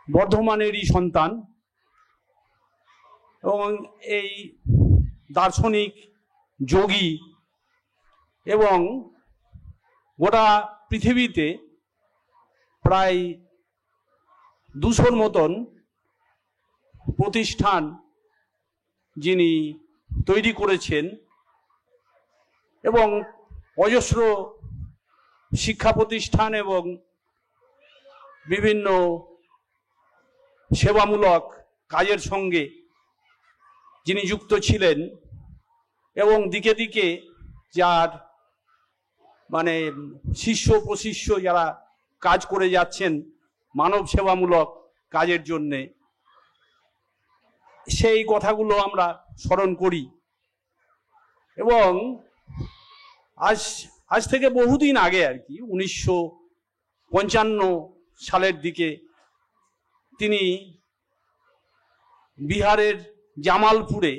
বর্ধমানেরই সন্তান এবং এই দার্শনিক যোগী এবং গোটা পৃথিবীতে প্রায় 200-র মতন প্রতিষ্ঠান যিনি তৈরি করেছেন এবং অজস্র শিক্ষা প্রতিষ্ঠান এবং বিভিন্ন সেবামূলক কাজের সঙ্গে যিনি যুক্ত ছিলেন এবং দিকে দিকে যার মানে শিষ্য প্রশিষ্য যারা কাজ করে যাচ্ছেন মানব সেবামূলক কাজের জন্যে, সেই কথাগুলো আমরা স্মরণ করি। এবং আজ থেকে বহুদিন আগে আর কি 1955 সালের দিকে তিনি বিহারের জামালপুরে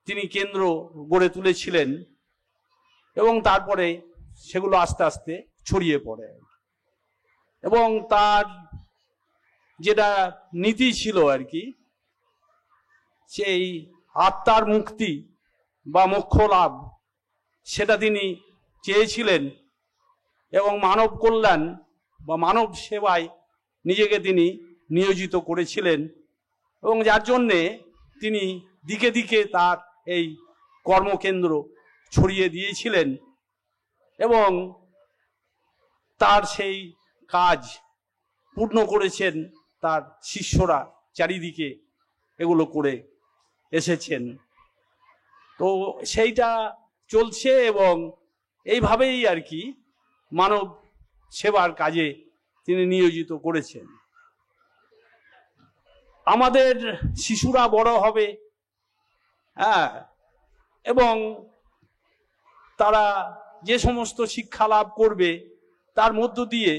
তিনি কেন্দ্র গড়ে তুলেছিলেন এবং তারপরে সেগুলো আস্তে আস্তে ছড়িয়ে পড়ে এবং তার যেটা নীতি ছিল আর কি, সেই আত্মার মুক্তি বা মোক্ষ লাভ সেটা তিনি চেয়েছিলেন এবং মানব কল্যাণ বা মানব সেবায় নিজেকে তিনি নিয়োজিত করেছিলেন এবং যার জন্যে তিনি দিকে দিকে তার এই কর্মকেন্দ্র ছড়িয়ে দিয়েছিলেন এবং তার সেই কাজ পূর্ণ করেছেন তার শিষ্যরা চারিদিকে এগুলো করে এসেছেন। তো সেইটা চলছে এবং এইভাবেই আর কি মানব সেবার কাজে তিনি নিয়োজিত করেছেন। আমাদের শিশুরা বড় হবে, হ্যাঁ, এবং তারা যে সমস্ত শিক্ষা লাভ করবে তার মধ্য দিয়ে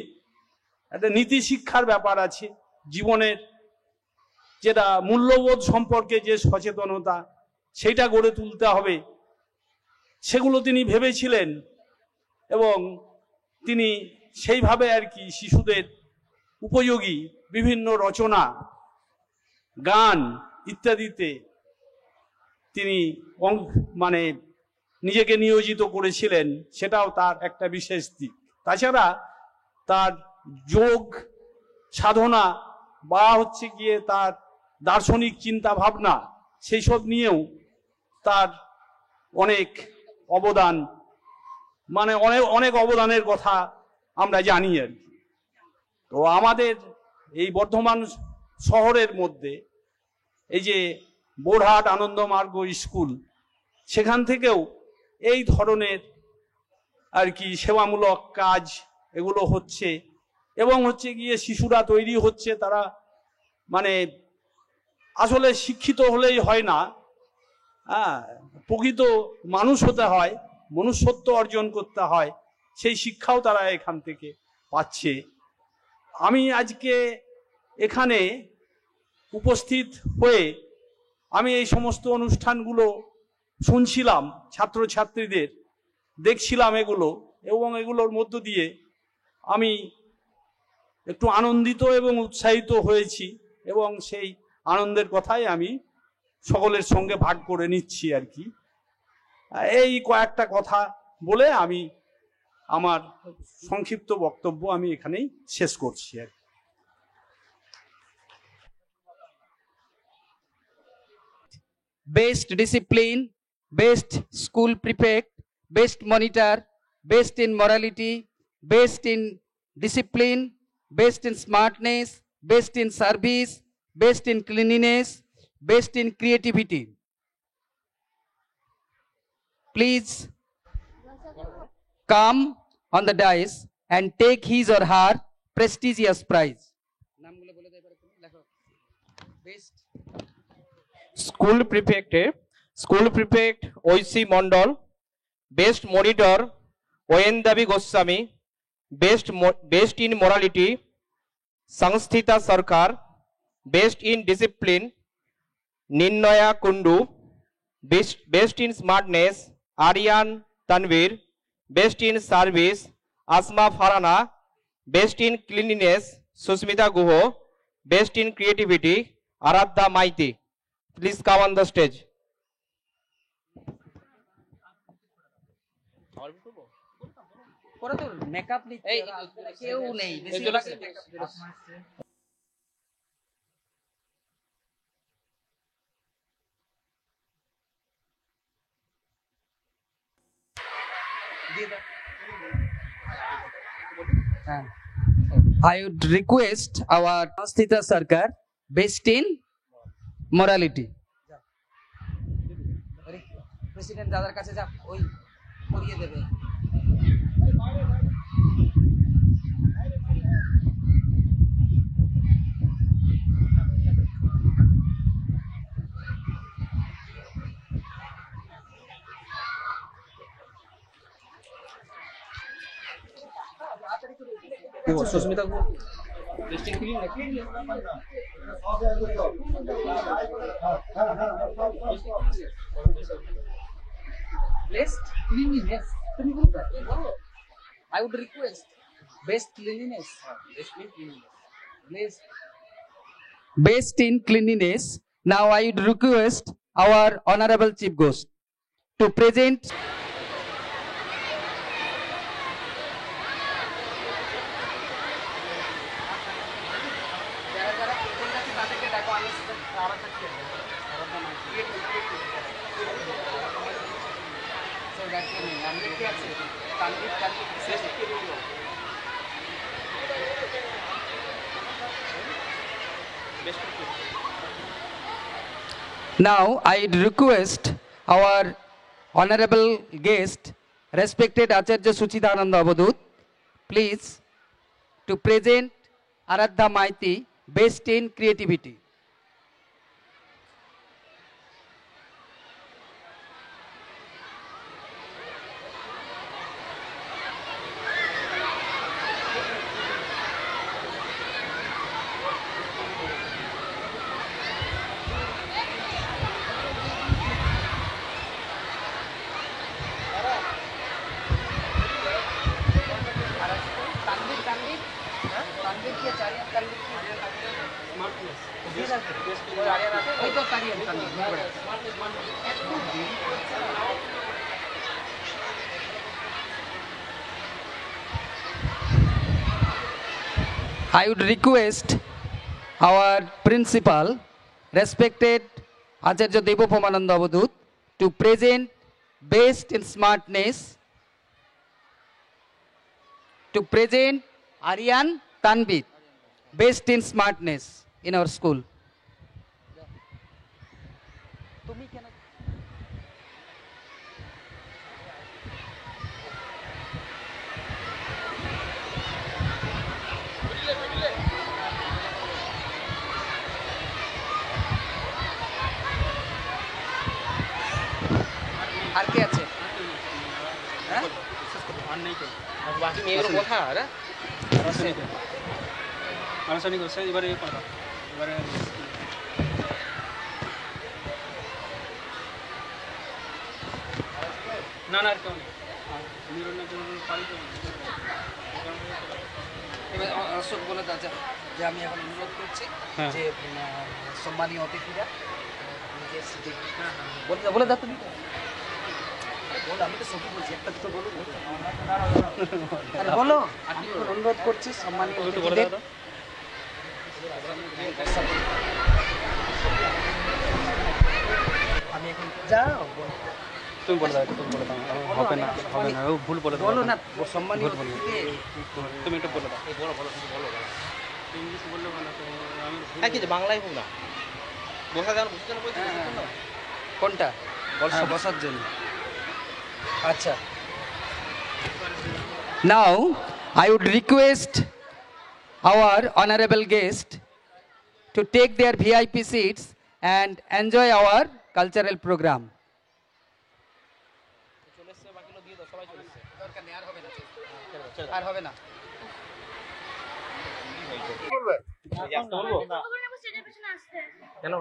একটা নীতি শিক্ষার ব্যাপার আছে, জীবনের যেটা মূল্যবোধ সম্পর্কে যে সচেতনতা সেইটা গড়ে তুলতে হবে, সেগুলো তিনি ভেবেছিলেন এবং তিনি সেইভাবে আর কি শিশুদের উপযোগী বিভিন্ন রচনা, গান ইত্যাদিতে তিনি মানে নিজেকে নিয়োজিত করেছিলেন, সেটাও তার একটা বিশেষ দিক। তাছাড়া তার যোগ সাধনা বা হচ্ছে গিয়ে তার দার্শনিক চিন্তা ভাবনা সেই সব নিয়েও তার অনেক অবদান, মানে অনেক অবদানের কথা আমরা জানি আর কি। তো আমাদের এই বর্ধমান শহরের মধ্যে এই যে বোরহাট আনন্দমার্গ স্কুল, সেখান থেকেও এই ধরনের আর কি সেবামূলক কাজ এগুলো হচ্ছে এবং হচ্ছে গিয়ে শিশুরা তৈরি হচ্ছে, তারা মানে আসলে শিক্ষিত হলেই হয় না, হ্যাঁ, প্রকৃত মানুষ হতে হয়, মনুষ্যত্ব অর্জন করতে হয়, সেই শিক্ষাও তারা এখান থেকে পাচ্ছে। আমি আজকে এখানে উপস্থিত হয়ে আমি এই সমস্ত অনুষ্ঠানগুলো শুনছিলাম, ছাত্রছাত্রীদের দেখছিলাম এগুলো, এবং এগুলোর মধ্য দিয়ে আমি একটু আনন্দিত এবং উৎসাহিত হয়েছি এবং সেই আনন্দের কথাই আমি সকলের সঙ্গে ভাগ করে নিচ্ছি আর কি। এই কয়েকটা কথা বলে আমি আমার সংক্ষিপ্ত বক্তব্য আমি এখানেই শেষ করছি আর কি। Best discipline, best school prefect, best monitor, best in morality, best in discipline, best in smartness, best in service, best in cleanliness, best in creativity. Please come on the dais and take his or her prestigious prize. Best school prefect Aishi Mondal, best monitor ওয়েন্দাবি Goswami, best in morality Sangsthita Sarkar, best in discipline Nirnoya Kundu, best in smartness Ariyan Tanvir, best in service Asma Farana, best in cleanliness Susmita Guha, Best in creativity, Aradha Maiti. Please come on the stage. ওরা তো makeup নিচ্ছে, কেউ নেই, বেশিরভাগই makeup নিচ্ছে। I would request our Nastita Sarkar, based in morality. President দাদার কাছে যা, ওই করিয়ে দেবে। Susmita Best cleanliness. I would request best cleanliness. Best in cleanliness. Now I would request our honorable chief ghost to present. Now I request our honorable guest, respected Acharya Suchidananda Abadut, please to present Aradha Maiti, best in creativity. I would request our principal, respected Acharya Devopamananda Avadut, to present best in smartness, to present Aryan Tanvit, best in smartness in our school. আর কে আছে? হ্যাঁ? বাকি মেয়েগুলো কোথায় রে? আলোচনা করছে এবারে কথা এবারে না না আর কেউ নেই এবার অশোক বলে দাদা যে আমি এখন অনুরোধ করছি যে সম্মানীয় অতিথিরা বলে দাও তুমি বলো, আমি তো সবই বলছি, একটা দুটো বলো বলো। আমি এখন অনুরোধ করছি সম্মানীয় অতিথিদের, আমি এখন যাও তুমি বলে দাও, তুমি বলে দাও, হবে না ও ভুল বলে দাও, বলো না সম্মানীয় অতিথিদের, তুমি একটু বলে দাও। বলো ইংলিশ বললে ভালো তো আমি হ্যাঁ কি বাংলায় হোক না বসার জন্য বলছি কোনটা বসার জন্য। আচ্ছা, now I would request our honorable guest to take their VIP seats and enjoy our cultural program. আর হবে না কেন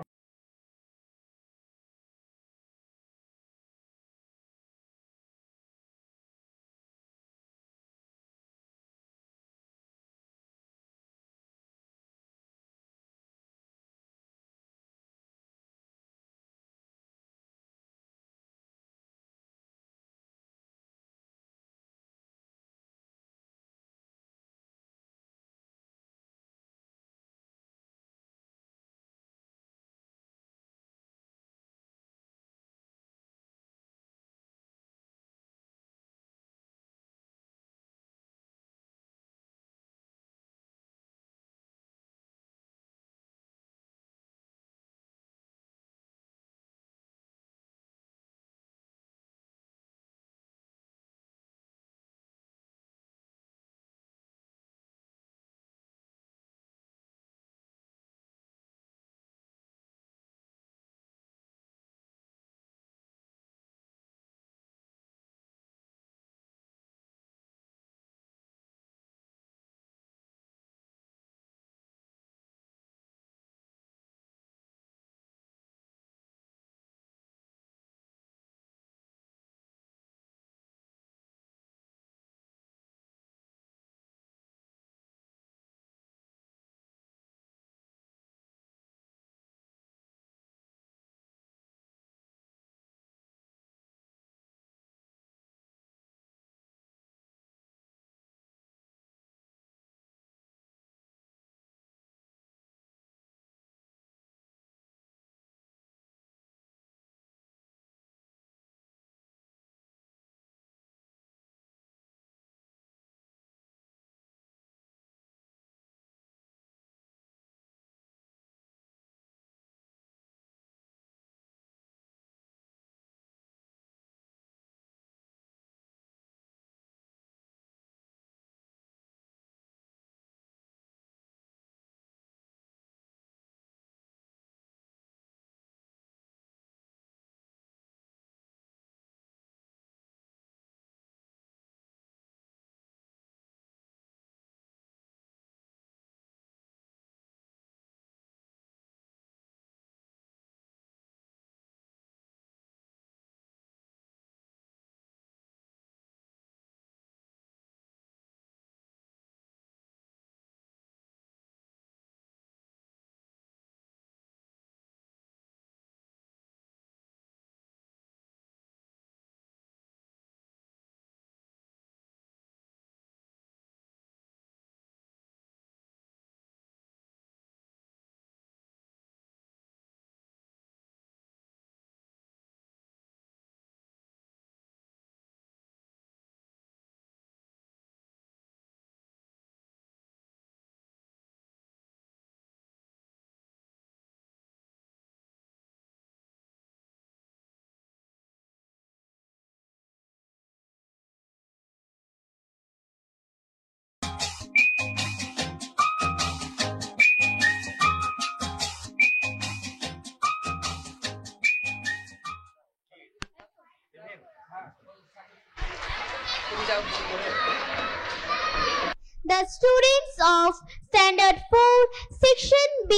The students of Standard 4, Section B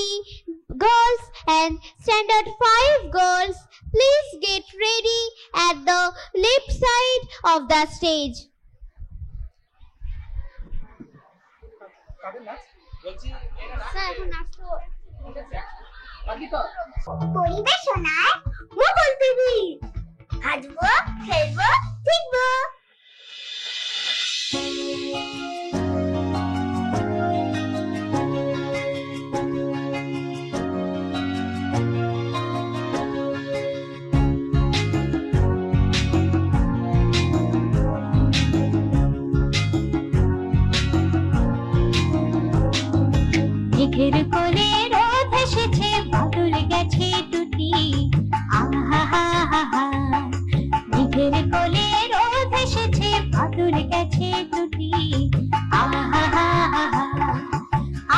girls and Standard 5 girls, please get ready at the left side of the stage. পরিবেশনায় Mogol TV হাজবো খেলবো শিখবো। মেঘের কোলে রোদ এসেছে, বাদল গেছে টুটি, আহা মেঘের কোলে রোদ এসেছে, বাদল গেছে টুটি, আহা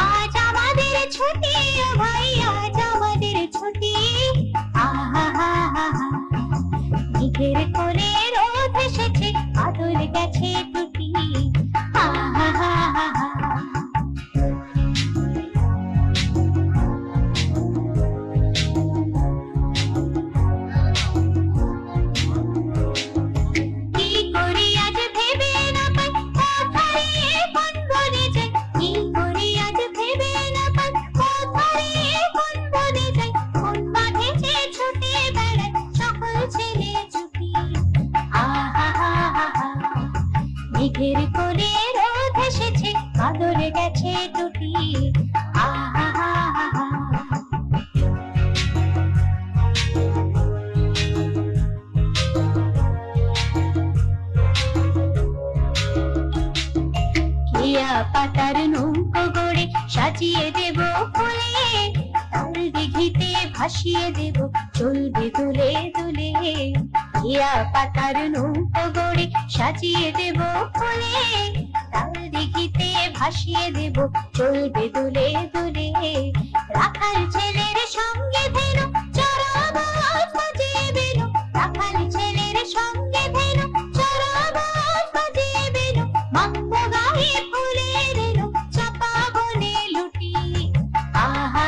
আজ আমাদের ছুটি ও ভাই, আজ আমাদের ছুটি, আহা মেঘের কোলে রোদ এসেছে, বাদল গেছে টুটি, আহা মেঘের কোলে রোদ এসেছে, বাদল গেছে টুটি, আহা কেয়া পাতার নৌকো গড়ে সাজিয়ে দেব ফুলে, তাল দিঘিতে ভাসিয়ে দেব, চলবে দুলে দুলে, কেয়া পাতার নৌকো গড়ে সাজিয়ে দেব ফুলে, তাল দিঘিতে ভাসিয়ে দেব, চলবে দুলে দুলে, রাখাল ছেলের সঙ্গে ভেনু চড়াবাজ বাজিয়ে বেনু, রাখাল ছেলের সঙ্গে ভেনু চড়াবাজ বাজিয়ে বেনু, মাঙ্গ গায়ে ফুলের এলো, চাপা বনে লুটি, আহা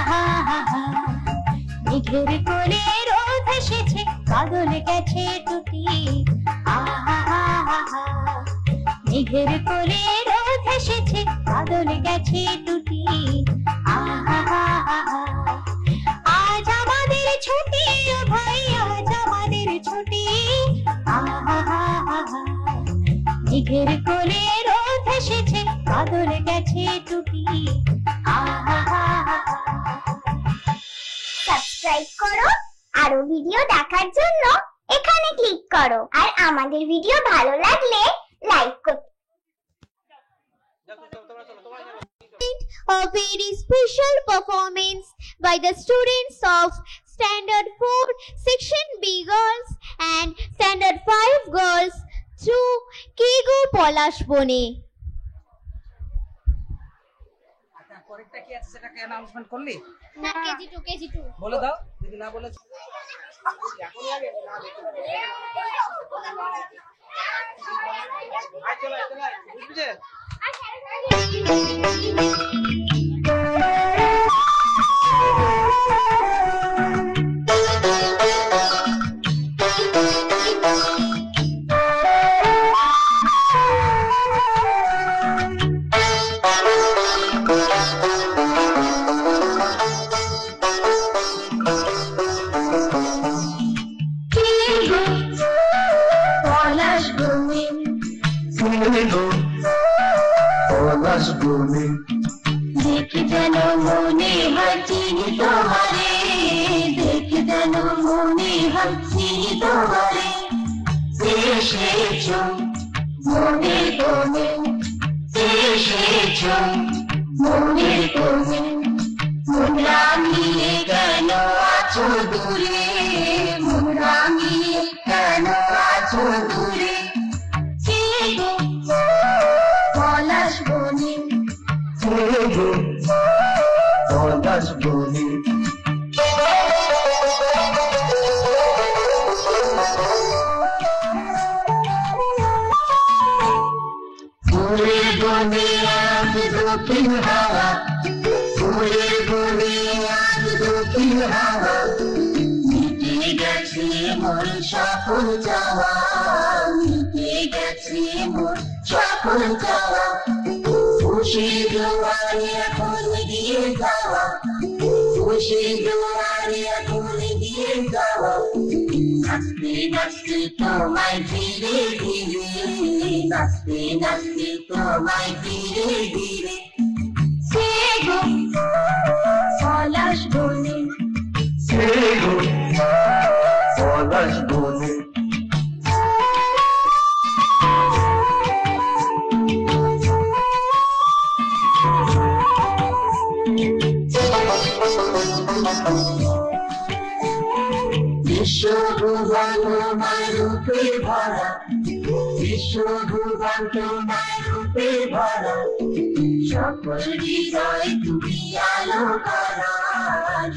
মেঘের কোলে রোদ এসেছে, বাদল গেছে টুটি, আহা মেঘের কোলে রোদ এসেছে, বাদল গেছে টুটি, আহা আজ আমাদের ছুটি ও ভাই, আজ আমাদের ছুটি, আহা মেঘের কোলে রোদ এসেছে, বাদল গেছে টুটি, আহা সাবস্ক্রাইব করো, আরো ভিডিও দেখার জন্য এখানে ক্লিক করো, আর আমাদের ভিডিও ভালো লাগলে লাইক করো। A very special performance by the students of Standard 4, Section B girls and Standard 5 girls through Kego Polash Bone. পরেরটা কি আছে সেটাকে অ্যানাউন্সমেন্ট করলি? না, KG2 বলে দাও, যদি না বলে देख जनो मोने हसीन तुम्हारे, देख जनो मोने हसीन तुम्हारे, एसेছো मोने कोने, एसेছো मोने कोने, মোরা মিলে কেন আছো দূরে, মোরা মিলে কেন আছো দূরে, পলাশ বনে, পলাশ বনে, দক্ষিণ হাওয়া ফুলের বনে আজ দক্ষিণ হাওয়া মিটে গেছে মোর সকল চাওয়া মিটে গেছে মোর সকল চাওয়া খুশি জোয়ারে এখন গিয়ে যাওয়া খুশি জোয়ারে এখন গিয়ে যাওয়া নাচতে নাচতে তোমায় ধীরে ধীরে নাচতে নাচতে তোমায় ধীরে ধীরে সে গো পলাশ বনে সে গো পলাশ বনে বিশ্বভুবন তোমার রূপে ভরা বিশ্বভুবন তোমার রূপে ভরা সকল হৃদয় তুমি আলো করা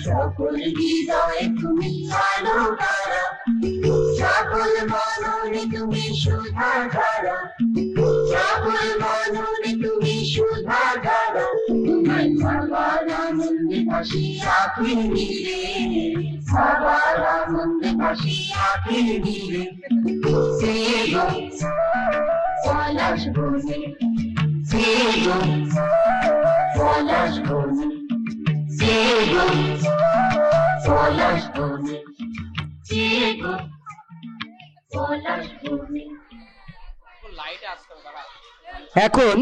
সকল হৃদয় তুমি আলো করা সকল মননে তুমি সুধা ধারা সকল মননে তুমি সুধা ধারা তোমায় সবার আনন্দে ভাসি আঁখি নীরে সবার আনন্দে ভাসি আঁখি নীরে সে গো পলাশ বনে সে গো পলাশ বনে সে গো পলাশ বনে সে গো পলাশ বনে এখন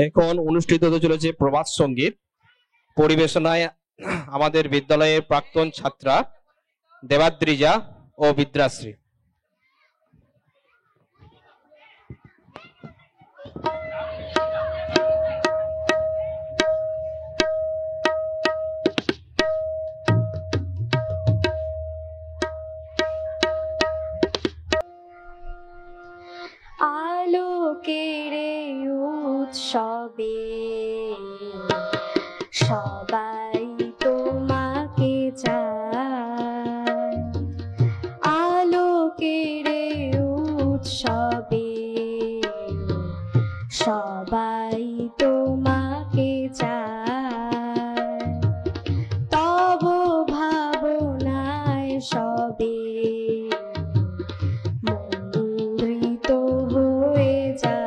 এখন অনুষ্ঠিত হতে চলেছে প্রভাত সঙ্গীত পরিবেশনায় আমাদের বিদ্যালয়ের প্রাক্তন ছাত্রা দেবাদ্রিজা ও বিদ্যাশ্রী। আলোকের উৎসবে সবাই তোমাকে চায় আলোকের উৎসবে সবাই তোমাকে চায় তব ভাবনায় সবে মন্দ্রিত হয়ে যায়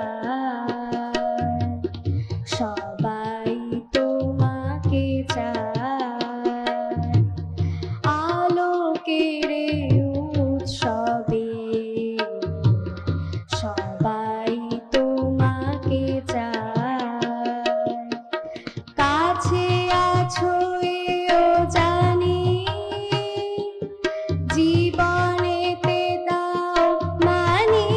সবাই তোমাকে চায় আলোকের উৎসবে সবাই তোমাকে চায় কাছে আছো এও জানি জীবনেতে দাও মানি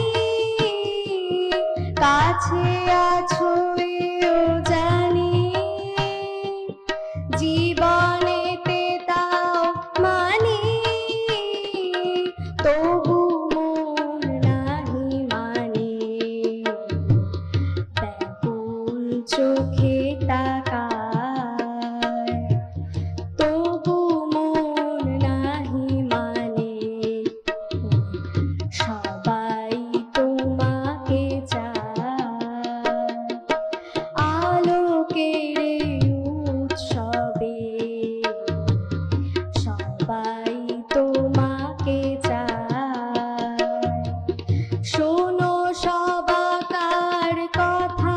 কাছে আছো এও জানি জীবনেতে দাও মানি তবু মন নাহি মানে ব্যাকুল চোখে তাকায় তবু মন নাহি মানে সবাই তোমাকে চায় আলোকের উৎসবে সবাই তোমাকে চায় শোনো সবাকার কথা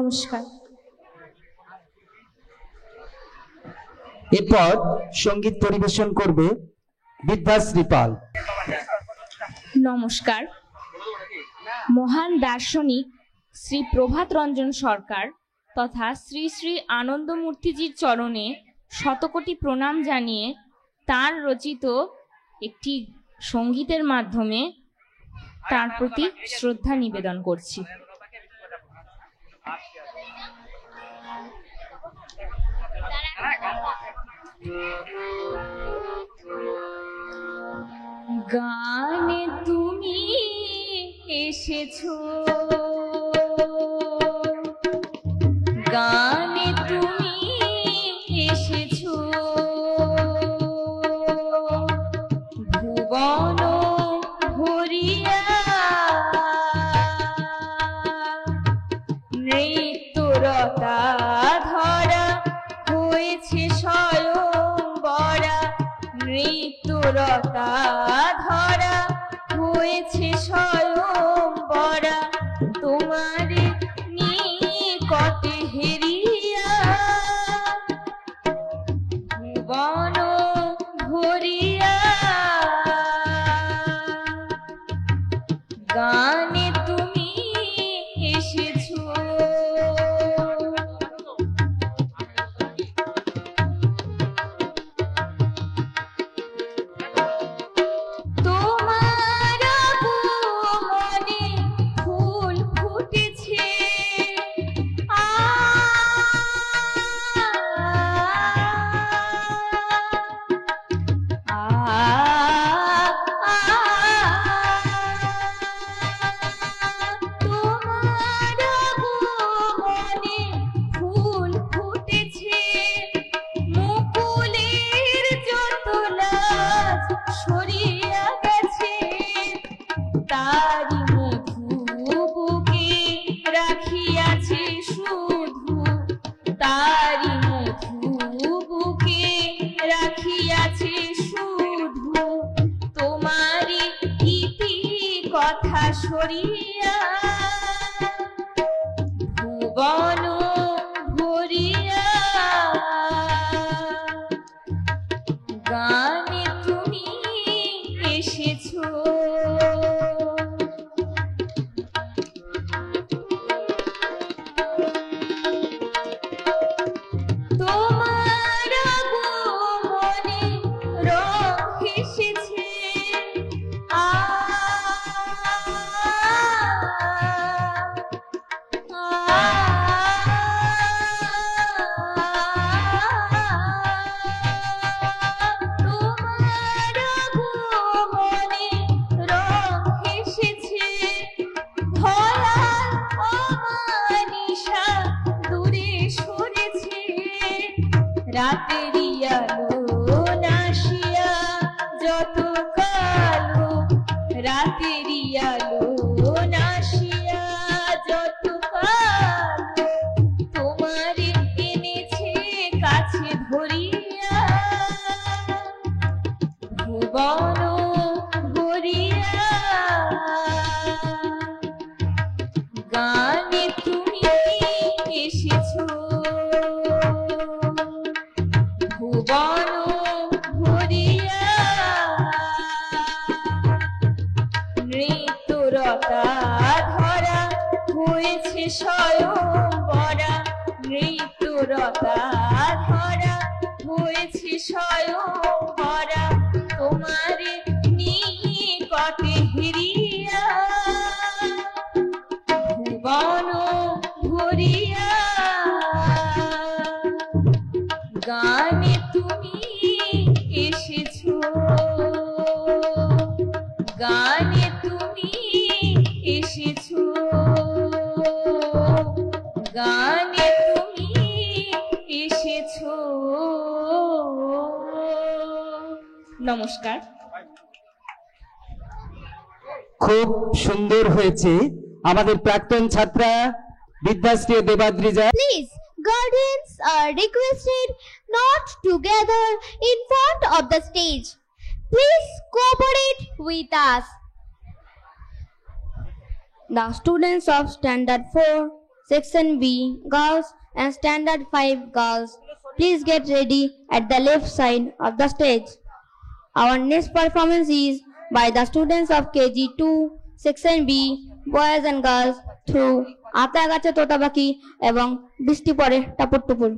নমস্কার। এরপর সঙ্গীত পরিবেশন করবে বিদ্যাশ্রী পাল। নমস্কার। মহান দার্শনিক শ্রী প্রভাত রঞ্জন সরকার তথা শ্রী শ্রী আনন্দমূর্তিজির চরণে শতকোটি প্রণাম জানিয়ে তার রচিত একটি সঙ্গীতের মাধ্যমে তার প্রতি শ্রদ্ধা নিবেদন করছি। গানে তুমি এসেছো, গানে তুমি এসেছো, ভুবন ভরিয়া নৃত্যরতা ধরা হয়েছে স্বয়ংবরা, নৃত্যরতা ধরা হয়েছে স্বয়ংবরা, তোমার নিকটে হেরিয়া ভুবন ভরিয়া গানে তুমি এসেছো। তোমার মনে ফুল ফুটেছে, তোমার মনে ফুল ফুটেছে, মুকুলের যত লাজ সরিয়া গেছে, তারি মধু বুকে রাখিয়াছে শুধু, তারি মধু বুকে রাখিয়াছে শুধু, তোমারি ইতি কথা সরিয়া ভুবন ভরিয়া গানে তুমি এসেছো। তোমার মনে রং এসেছে, তোমার মনে রং এসেছে, ভয়াল অমানিসা দূরে সরেছে, রাতেরই আলো নাশিয়া যত কালো, রাতেরই আলো নাশিয়া যত কালো, তোমারে এনেছে কাছে ধরিয়া ভুবন ভরিয়া গানে তুমি এসেছো। ভুবন ভরিয়া নৃত্যরতা ধরা হয়েছে স্বয়ংবরা, নৃত্যরতা ধরা হয়েছে স্বয়ংবরা, তোমার নিকটে হেরিয়া ভুবন ভরিয়া গানে তুমি এসেছো, গানে তুমি এসেছো, গানে তুমি এসেছো। নমস্কার। খুব সুন্দর হয়েছে। আমাদের প্রাক্তন ছাত্রা Vidyashree দেবাদ্রিজা। Please, guardians are requested not to gather in front of the stage. Please cooperate with us. The students of Standard 4 Section B, girls and Standard 5 girls. Please get ready at the left side of the stage. Our next performance is by the students of KG2, Section B, boys and girls through Ata Gache Tota Paki ebong Bishti Pore Tapur Tupur.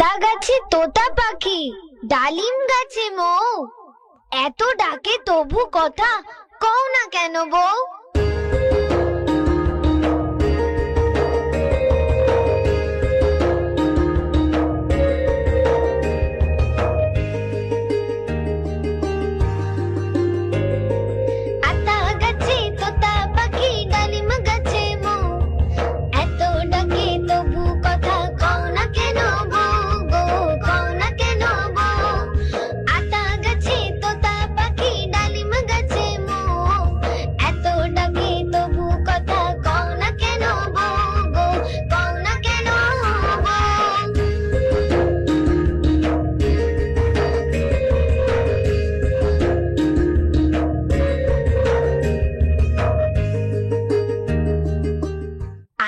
আতা গাছে তোতা পাখি, ডালিম গাছে মৌ, এত ডাকে তবু কথা কও না কেন বউ? আতা গাছে তোতা পাখি, ডালিম গাছে মৌ, এত ডাকে তবু কথা কও না কেন বউ গো, কও না কেন বউ? আতা গাছে তোতা পাখি, ডালিম গাছে মৌ, এত ডাকে তবু কথা কও না কেন বউ গো, কও না কেন বউ?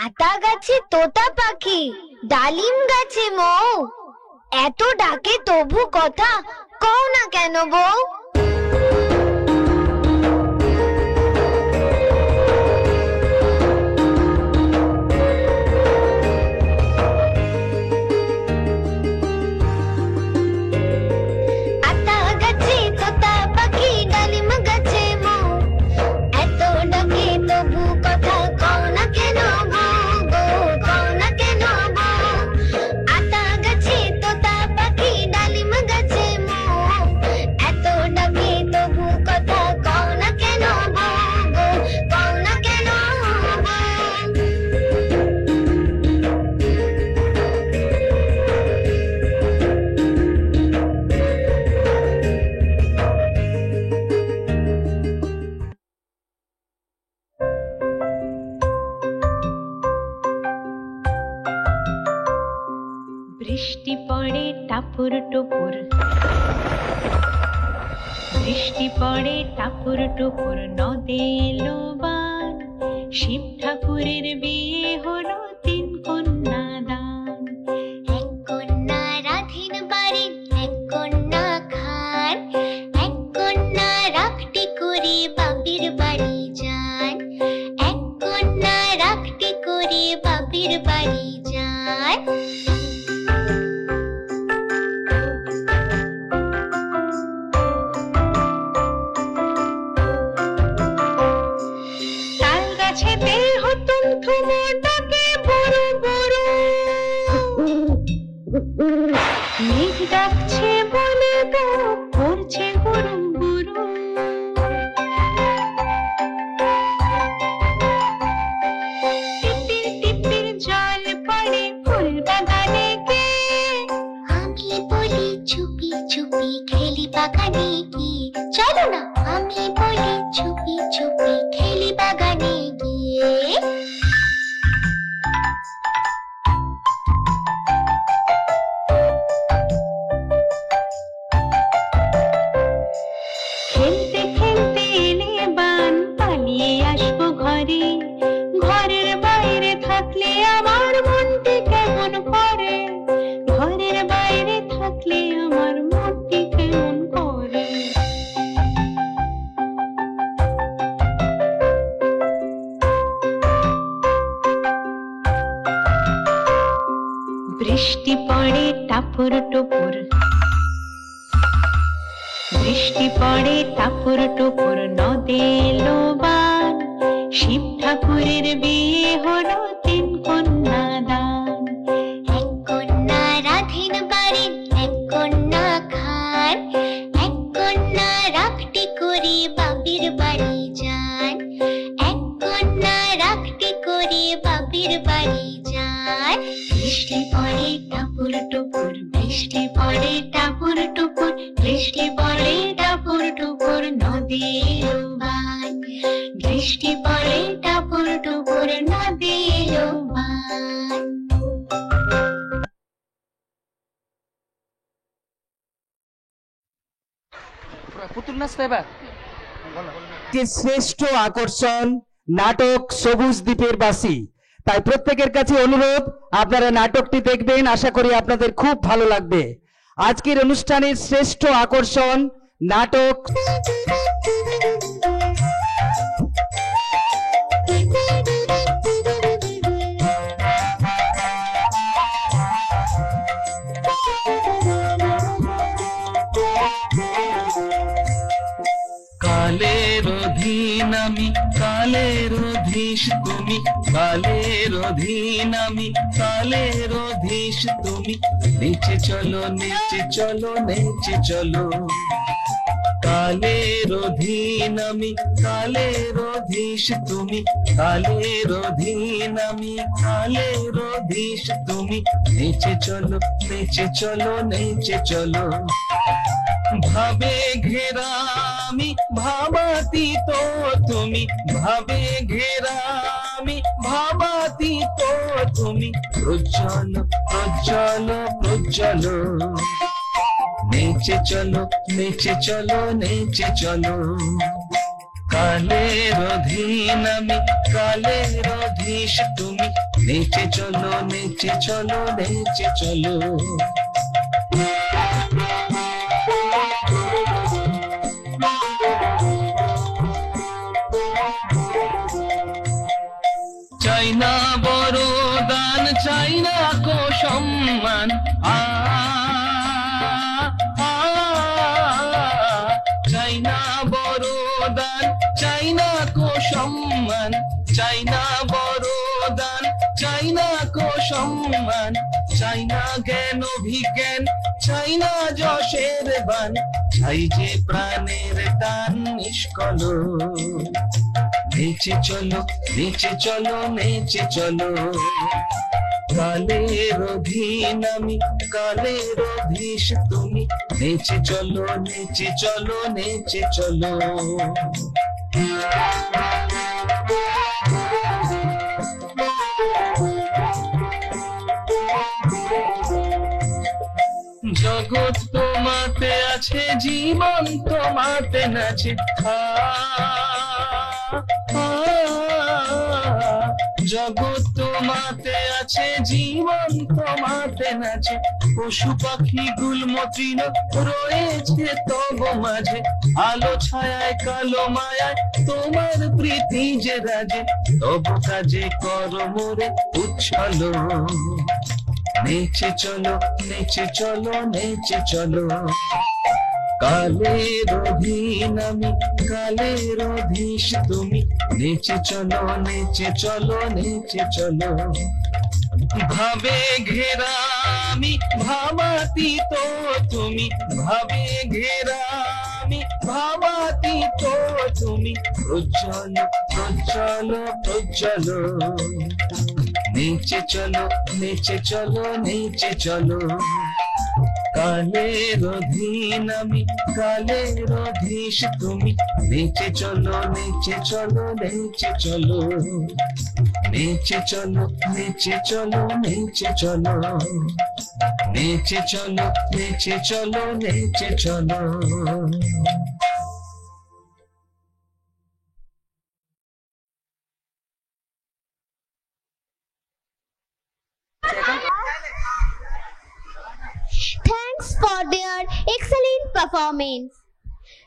আতা গাছে তোতা পাখি, ডালিম গাছে মৌ, এত ডাকে তবু কথা কও না কেন বউ? আতা গাছে তোতা পাখি, ডালিম গাছে মৌ, এত ডাকে তবু কথা কও না কেন বউ গো, কও না কেন বউ? আতা গাছে তোতা পাখি, ডালিম গাছে মৌ, এত ডাকে তবু কথা কও না কেন বউ গো, কও না কেন বউ? বৃষ্টি পড়ে টাপুর টুপুর, বৃষ্টি পড়ে টাপুর টুপুর, নদে এলো বান, শিব ঠাকুরের বিয়ে হলো 3 কন্যা দান। এক কন্যা রাধিন বাড়ির, এক কন্যা খান, এক কন্যা রাখটি করে বাপের বাড়ি যান, এক কন্যা রাখটি করে বাপের বাড়ি যান। তাল গাছেতে হতুম থুমো ডাকে বড় বড়, মেঘ ডাকছে বলে গো, করছে গুরুম গুরু। টিপির টিপির জল পড়ে ফুল বাগানে গে, আমি বলি চুপি চুপি খেলি বাগানে গিয়ে, চলো না আমি বলি চুপি চুপি খেলি বাগানে গিয়ে। খেলতে খেলতে এলে বান, পালিয়ে আসবো ঘরে, ঘরের বাইরে থাকলে আমার মনটি কেমন করে, ঘরের বাইরে থাকলে আমার মনটি কেমন করে। বৃষ্টি পড়ে টাপুর টুপুর, বৃষ্টি পড়ে টাপুর টুপুর, নদে এলো বান, শিব ঠাকুরের বিয়ে হলো 3 কন্যা দান। এক কন্যা রাধিন বাড়ির, এক কন্যা খান, বৃষ্টি পড়ে টাপুর টুপুর, বৃষ্টি পড়ে টাপুর টুপুর, বৃষ্টি পড়ে টাপুর টুপুর নদীর বান, বৃষ্টি পড়ে টাপুর টুপুর নদীর বান। পুতুল নাচ এবার শ্রেষ্ঠ আকর্ষণ নাটক সবুজ দ্বীপের বাসী। তাই প্রত্যেকের কাছে অনুরোধ, আপনারা নাটকটি দেখবেন, আশা করি আপনাদের খুব ভালো লাগবে। আজকের অনুষ্ঠানের শ্রেষ্ঠ আকর্ষণ নাটক কালের অধীন আমি, কালের অধীশ তুমি, কালের অধীন আমি, কালের অধীশ তুমি, নেচে চলো নেচে চলো নেচে চলো। কালের অধীন আমি, কালের অধীশ তুমি, কালের অধীন আমি, কালের অধীশ তুমি, নেচে চলো নেচে চলো নেচে চলো। ভাবে ঘেরা আমি ভাবাতীত তুমি, ভাবে ঘেরা আমি ভাবাতীত তুমি, প্রজ্জ্বল প্রজ্জ্বল প্রজ্জ্বল, নেচে চলো নেচে চলো নেচে চলো। কালের অধীন আমি, কালের অধীশ তুমি, নেচে চলো নেচে চলো নেচে চলো। চাই না বরদান, চাই না কো সম্মান, চাই না বরদান, চাই না কো সম্মান, চাই না বরদান, চাই না কো সম্মান, চাই না জ্ঞান অভিজ্ঞান, চাই না যশের বান, চাই যে প্রাণের টান নিষ্কল। নেচে চলো নেচে চলো নেচে চলো। কালের অধীন আমি, কালের অধীশ তুমি, নেচে চলো নেচে চলো নেচে চলো। জগৎ তোমাতে আছে, জীবন তোমাতে নাচে, জগৎ তোমাতে আছে, জীবন তোমাতে নাচে, পশু পাখি গুল্ম তৃণ রয়েছে তব মাঝে, আলো ছায়ায় কালো মায়ায় তোমার প্রীতি যে রাজে, তব কাজে কর মোরে উচ্ছল। নেচে চলো নেচে চলো নেচে চলো। কালের অধীন আমি, কালের অধীশ তুমি, নেচে চলো নেচে চলো নেচে চলো। ভাবে ঘেরা আমি ভাবাতীত তুমি, ভাবে ঘেরা আমি ভাবাতীত তুমি, প্রজ্জ্বল প্রজ্জ্বল প্রজ্জ্বল, নেচে চলো নেচে চলো নেচে চলো। কালের অধীন আমি, কালের অধীশ তুমি, নেচে চলো নেচে চলো নেচে চলো। নেচে চলো নেচে চলো নেচে চলো। নেচে চলো নেচে চলো নেচে চলো। Thanks for their excellent performance.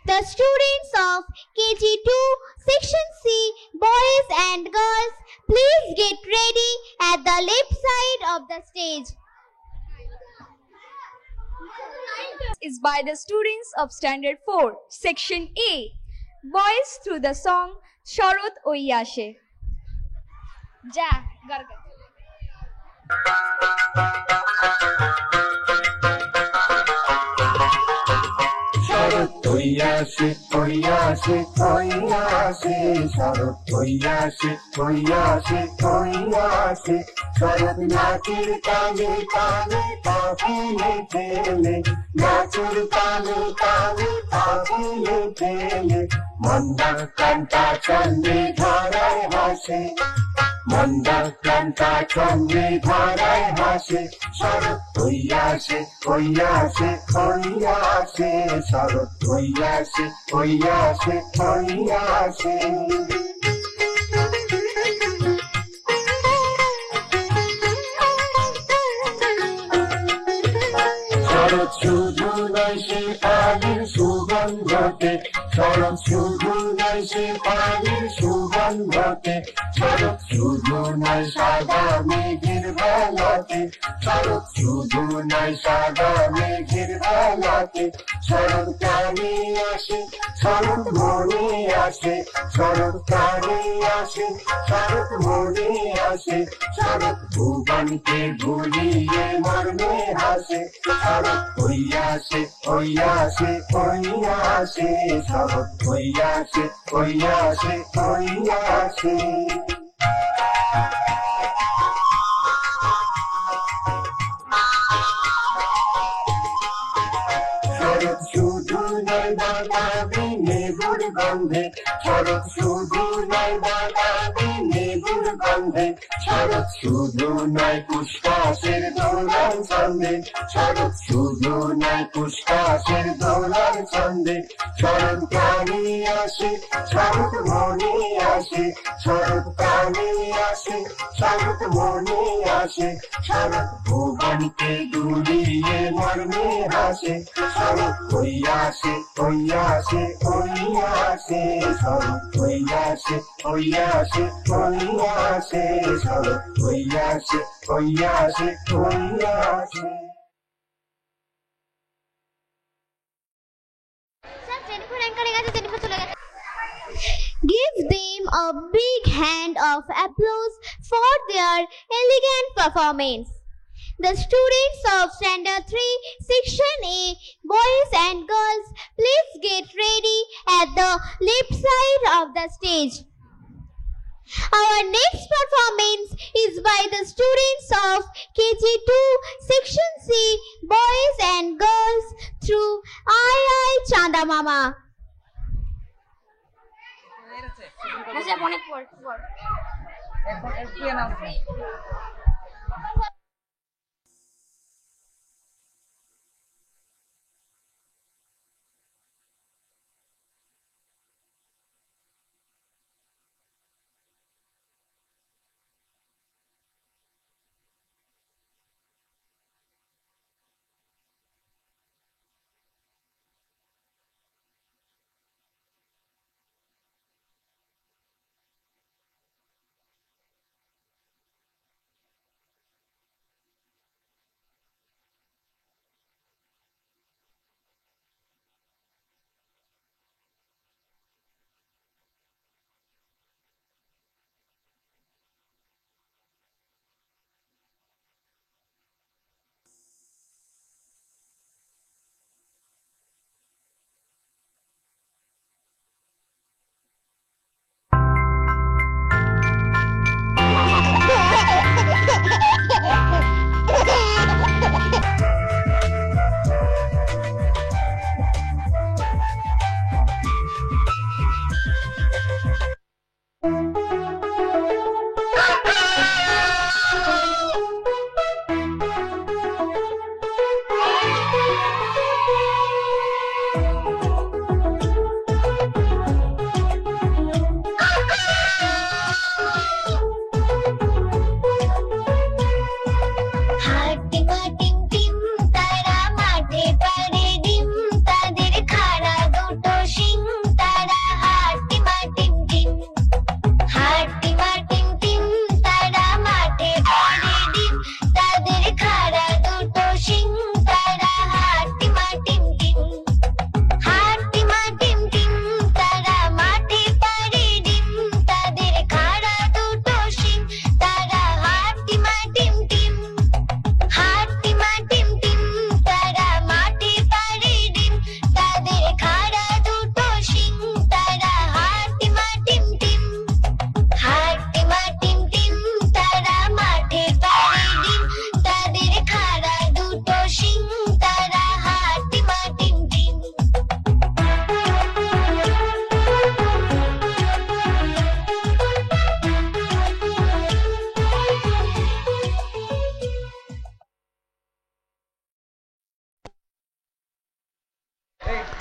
The students of KG2 Section C, boys and girls, please get ready at the left side of the stage. Is by the students of Standard 4, Section A, boys through the song Sharot Oiyashe. Ja, garga. শরৎ হইয়াছে হইয়াছে হইয়াছে, শরৎ হইয়াছে হইয়াছে হইয়াছে, শরৎ নাচের তালে তালে পা ফেলে ফেলে, নাচের তালে তালে পা ফেলে ফেলে, মন্দা কান্তা চন্দ্রে ধরায় হাসে, মন্দা কান্তা চন্দ্রে ধরায় হাসে, শরৎ হইয়াছে হইয়াছে হইয়াছে, শরৎ হইয়াছে হইয়াছে হইয়াছে। শরৎ শুধু নয় সে পানির সুগন্ধতে, শরৎ শুধু নয় সে পানির সুগন্ধতে, শরৎ শুধু নয় সাদা মেঘের বেলাতে, শরৎ শুধু নয় সাদা মেঘের বেলাতে, শরৎ কানে আসে শরৎ মনে আসে, শরৎ কানে আসে শরৎ মনে আসে, শরৎ ভুবনকে ভুলিয়ে মর্মে হাসে, শরৎ হইয়াছে হইয়াছে হইয়াছে, শরৎ হইয়াছে হইয়াছে হইয়াছে। শরৎ শুধু নয় বাতাবি লেবুর গন্ধে, শরৎ শুধু নয় বাতাবি লেবুর গন্ধে, শরৎ শুধু নয় পুষ্পাসের দোলার ছন্দে, শরৎ শুধু নয় পুষ্পাসের দোলার ছন্দে, শরৎ কানে আসে শরৎ মনে আসে, শরৎ কানে আসে শরৎ মনে আসে, শরৎ ভুবনকে দুলিয়ে মর্মে হাসে, শরৎ হইয়াছে হইয়াছে হইয়াছে, শরৎ হইয়াছে হইয়াছে হইয়াছে, শরৎ হইয়াছে হইয়াছে হইয়াছে। Give them a big hand of applause for their elegant performance. The students of Standard 3, Section A, boys and girls, please get ready at the left side of the stage. Our next performance is by the students of KG2, Section C, boys and girls, through I Chanda Mama.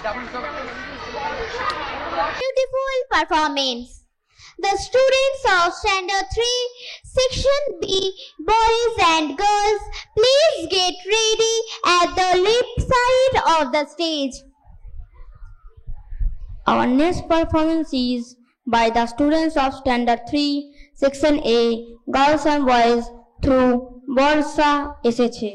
Beautiful performance. The students of Standard 3, Section B, boys and girls, please get ready at the left side of the stage. Our next performance is by the students of Standard 3, Section A, girls and boys through Borsa এসেছে।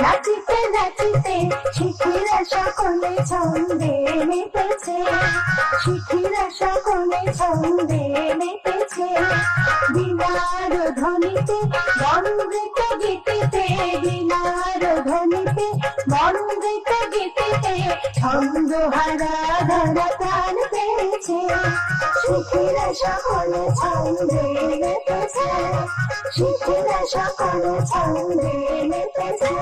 নাচিতে নাচিতে শিখিরা সকলে ছন্দে মেতেছে, শিখিরা সকলে ছন্দে মেতেছে। বিনার ধ্বনিতে বন্দৃত গীতিতে, বিনার ধ্বনিতে বন্দৃত গীতিতে ছন্দহারা ধারা প্রাণ পেয়েছে। শিখিরা সকলে ছন্দে মেতেছে, শিখিরা সকলে ছন্দে মেতেছে।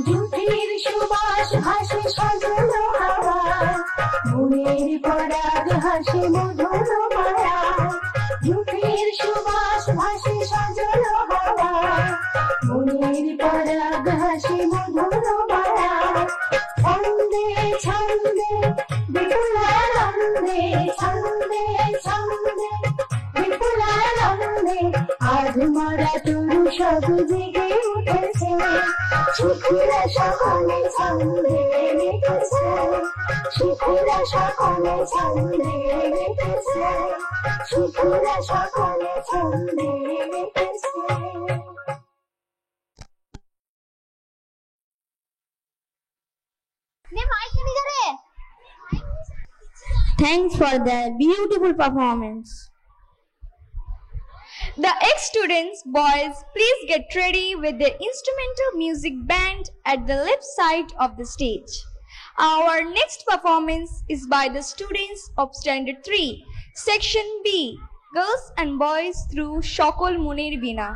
জুটির সুবাস হাসি সজল হাওয়া, মনের পরাগ হাসি মধুর মায়া। জুটির সুবাস হাসি সজল হাওয়া, মনের পরাগ হাসি মধুর মায়া। ছন্দে ছন্দে বিপুলানন্দে, ছন্দে ছন্দে বিপুলানন্দে আধমরা তরু সব জেগে উঠেছে। শিখিরা সকলে ছন্দে মেতেছে, শিখিরা সকলে ছন্দে মেতেছে, শিখিরা সকলে ছন্দে মেতেছে। Thanks for the beautiful performance. The ex-students, boys, please get ready with the instrumental music band at the left side of the stage. Our next performance is by the students of Standard 3, Section B, girls and boys through Shokol Munir Bina.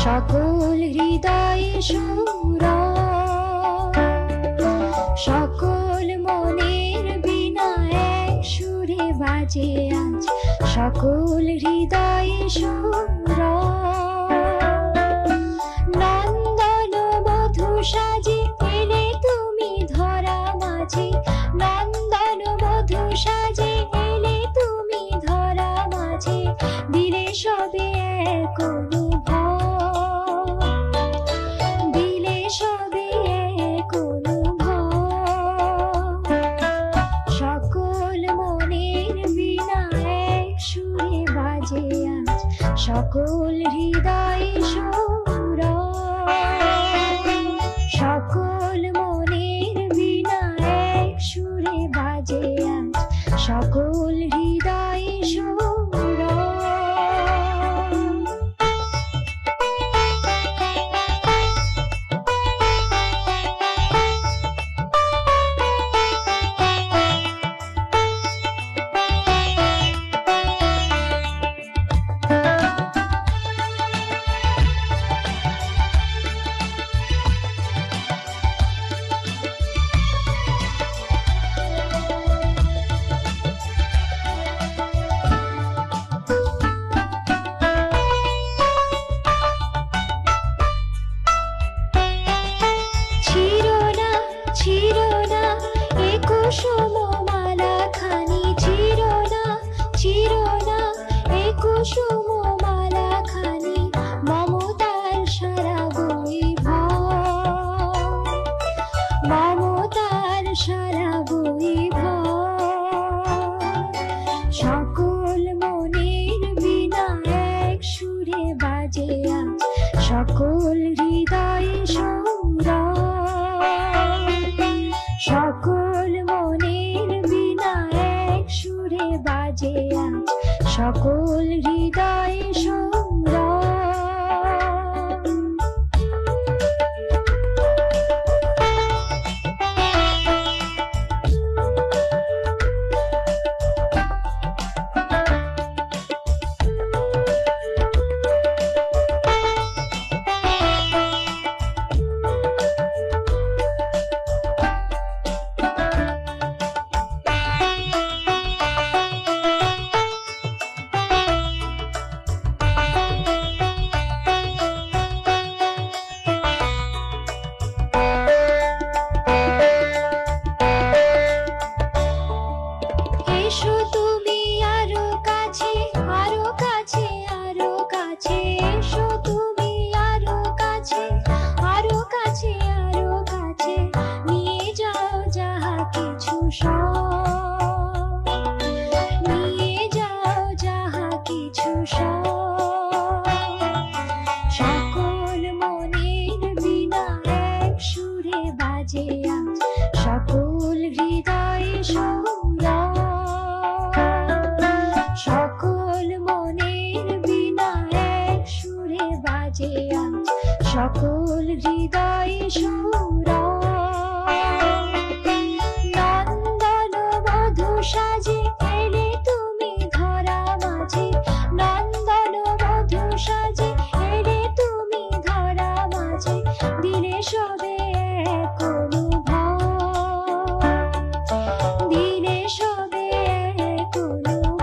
সকল হৃদয়ে সুর, সকল মনের বীণা এক সুরে বাজে আজ, সকল হৃদয়ে সুর। নন্দন মধু সাজে এলে তুমি ধরা মাঝে, নন্দন মধু সাজে এলে তুমি ধরা মাঝে, দিলে সবে এক সকল হৃদয়ে সুর, সকল মনের বীণা এক সুরে বাজে। হৃদয়ে সুরা নন্দন মধু সাজে এলে তুমি ধরা মাঝে নন্দন মধু সাজে এলে তুমি ধরা মাঝে দিলে সবে এক অনুভব দিলে সবে এক অনুভব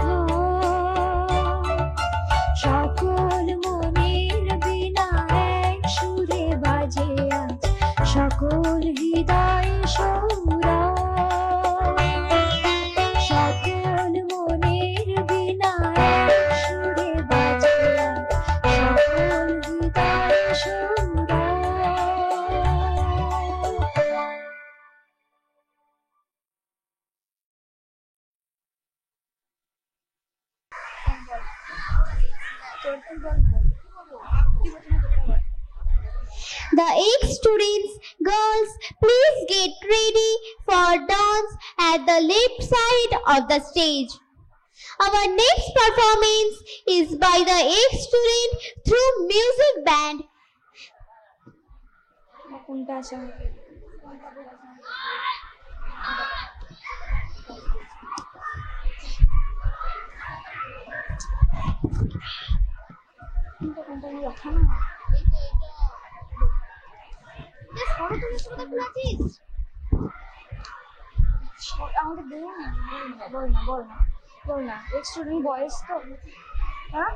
সকল মনের বিনা এক সুরে বাজে আজ সকল হৃদয় সুরা সকল মনের বিনা এক সুরে বাজে আজ সকল হৃদয় সুরা The 8 students, girls, please get ready for dance at the left side of the stage. Our next performance is by the 8th student through music band. আমাকে দে না বল না বল না বল না স্টুডেন্ট বয়েস তো হ্যাঁ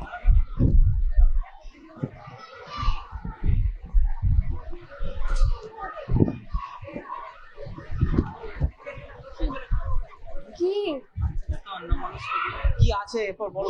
কি কি আছে এরপর বলো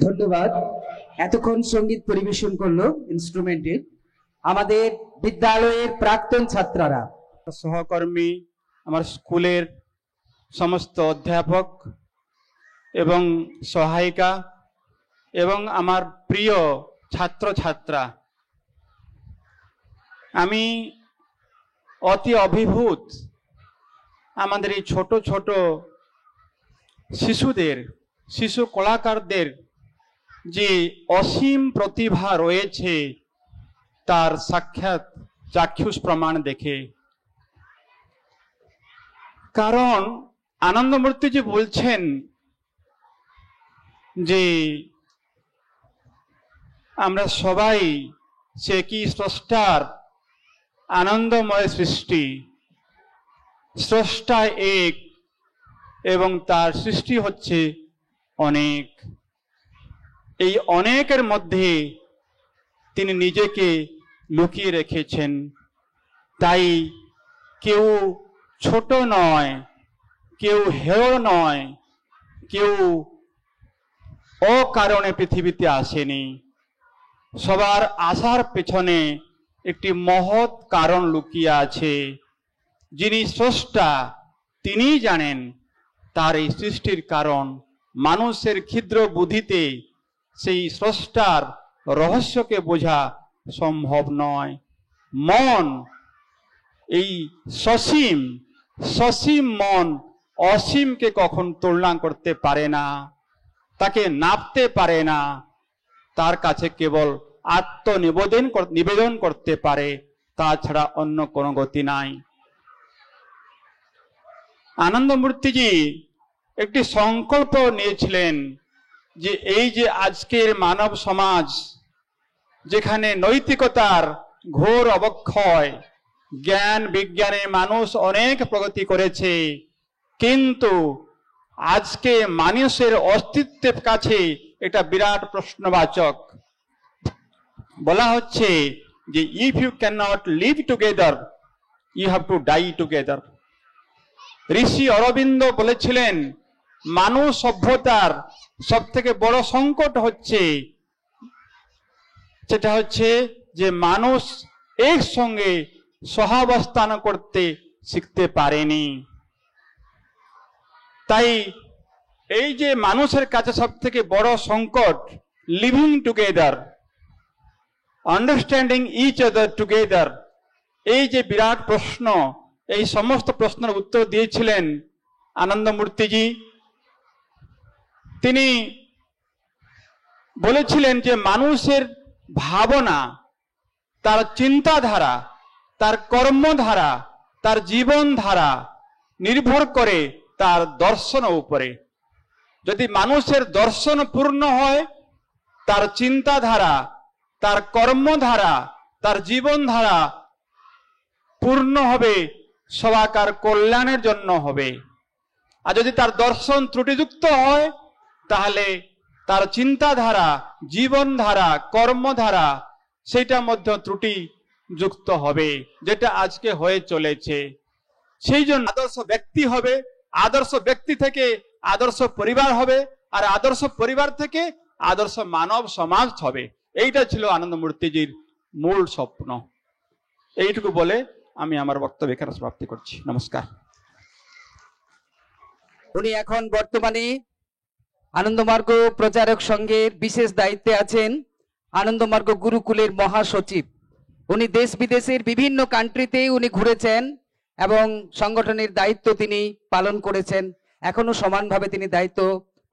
ধন্যবাদ। এতক্ষণ সঙ্গীত পরিবেশন করলো ইনস্ট্রুমেন্টে আমাদের বিদ্যালয়ের প্রাক্তন ছাত্ররা। সহকর্মী, আমার স্কুলের সমস্ত অধ্যাপক এবং সহায়িকা এবং আমার প্রিয় ছাত্রছাত্রা, আমি অতি অভিভূত আমাদের এই ছোট ছোট শিশু কলাকারদের যে অসীম প্রতিভা রয়েছে তার সাক্ষাৎ চাক্ষুষ প্রমাণ দেখে। কারণ আনন্দমূর্তিজি বলছেন যে আমরা সবাই সে কি স্রষ্টার আনন্দময় সৃষ্টি, স্রষ্টা এক এবং তার সৃষ্টি হচ্ছে অনেক। এই অনেকের মধ্যে তিনি নিজেকে লুকিয়ে রেখেছেন। তাই কেউ ছোট নয়, কেউ হেয় নয়, কেউ অকারণে পৃথিবীতে আসেনি। সবার আসার পেছনে একটি মহৎ কারণ লুকিয়ে আছে। যিনি স্রষ্টা তিনিই জানেন তার এই সৃষ্টির কারণ। মানুষের ক্ষুদ্র বুদ্ধিতে সেই স্রষ্টার রহস্যকে বোঝা সম্ভব নয়। মন, এই সসীম মন অসীমকে কখন তুলনা করতে পারে না, তাকে নাপতে পারে না। তার কাছে কেবল নিবেদন করতে পারে, তাছাড়া অন্য কোনো গতি নাই। আনন্দমূর্তিজি একটি সংকল্প নিয়েছিলেন যে এই যে আজকের মানব সমাজ, যেখানে নৈতিকতার ঘোর অবক্ষয়, জ্ঞান বিজ্ঞানে মানুষ অনেক প্রগতি করেছে, কিন্তু আজকে মানুষের অস্তিত্বের কাছে এটা বিরাট প্রশ্নবাচক। বলা হচ্ছে যে if you can not live together you have to die together. Rishi Aurobindo বলেছিলেন মানব সভ্যতার সব থেকে বড় সংকট হচ্ছে সেটা হচ্ছে যে মানুষ একসঙ্গে সহাবস্থান করতে শিখতে পারেনি। তাই এই যে মানুষের কাছে সব থেকে বড় সংকট, living together, understanding each other together, এই যে বিরাট প্রশ্ন, এই সমস্ত প্রশ্নের উত্তর দিয়েছিলেন আনন্দমূর্তিজি। তিনি বলেছিলেন যে মানুষের ভাবনা, তার চিন্তাধারা, তার কর্মধারা, তার জীবনধারা নির্ভর করে তার দর্শন উপরে। যদি মানুষের দর্শন পূর্ণ হয়, তার চিন্তাধারা, তার কর্মধারা, তার জীবনধারা পূর্ণ হবে, সবাকার কল্যাণের জন্য হবে। আর যদি তার দর্শন ত্রুটিযুক্ত হয়, তাহলে তার চিন্তাধারা, জীবনধারা, কর্মধারা সেটা মধ্যে ত্রুটি যুক্ত হবে, যেটা আজকে হয়ে চলেছে। সেই জন্য আদর্শ ব্যক্তি হবে, আদর্শ ব্যক্তি থেকে আদর্শ পরিবার হবে, আর আদর্শ পরিবার থেকে আদর্শ মানব সমাজ হবে। এইটা ছিল আনন্দমূর্তিজির মূল স্বপ্ন। এইটুকু বলে আমি আমার বক্তব্য এখানে সমাপ্তি করছি। নমস্কার। উনি এখন বর্তমানে আনন্দমার্গ প্রচারক সংঘের বিশেষ দায়িত্বে আছেন, আনন্দমার্গ গুরুকুলের মহাসচিব। উনি দেশ বিদেশের বিভিন্ন কান্ট্রিতে উনি ঘুরেছেন এবং সংগঠনের দায়িত্ব তিনি পালন করেছেন, এখনো সমানভাবে তিনি দায়িত্ব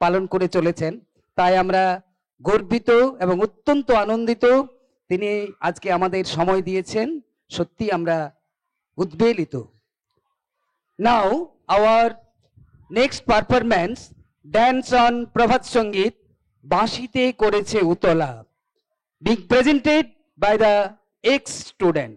পালন করে চলেছেন। তাই আমরা গর্বিত এবং অত্যন্ত আনন্দিত তিনি আজকে আমাদের সময় দিয়েছেন, সত্যি আমরা উদ্বেলিত। Now our next performance, dance on Prabhat Sangeet, বাঁশিতে করেছে উতলা, being presented by the ex-student.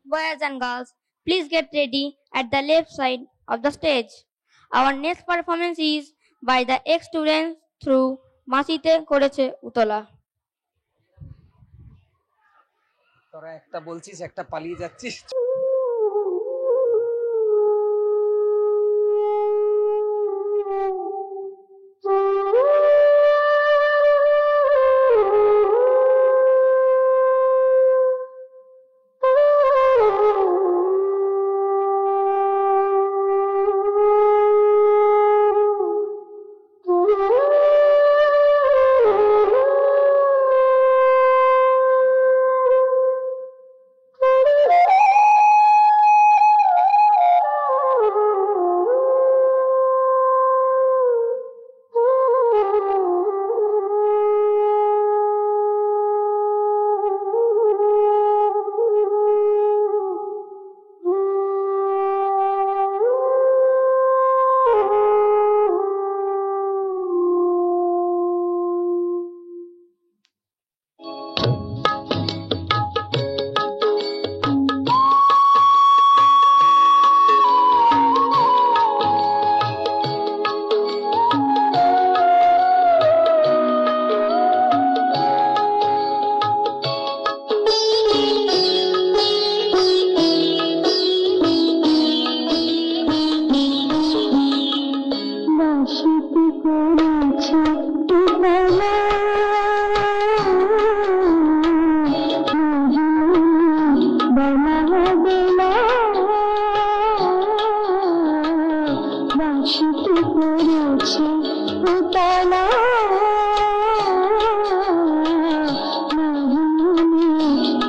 Boys and girls, please get ready at the left side of the stage. Our next performance is by the ex-students through Masite Koreche Utola. তোরা একটা বলছিস, একটা পালিয়ে যাচ্ছিস।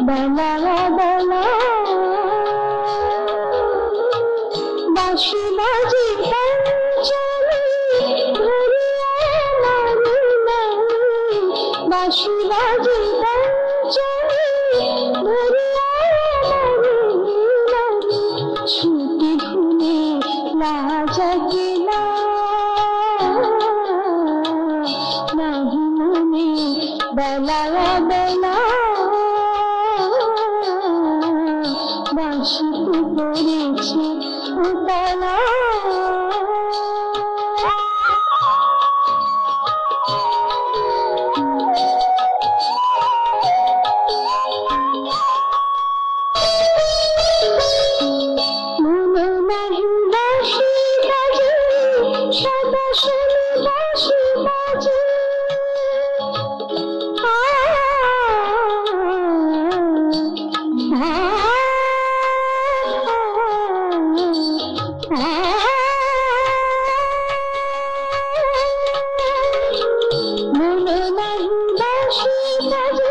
বেলা বেলা বাঁশি বাজে পঞ্চমী ঘুরিয়ে নারী নারী বাঁশি বাজে পঞ্চমী ঘুরিয়ে নারী নারী ছুটি ঘুরে রাজা গেলা নাহি মনে বেলা বেলা বাঁশিতে পড়েছে উতলা মনে নাহি বাঁশি বাজে সদা শুনি বাঁশি বাজে মনে নাহি বাঁশি বাজে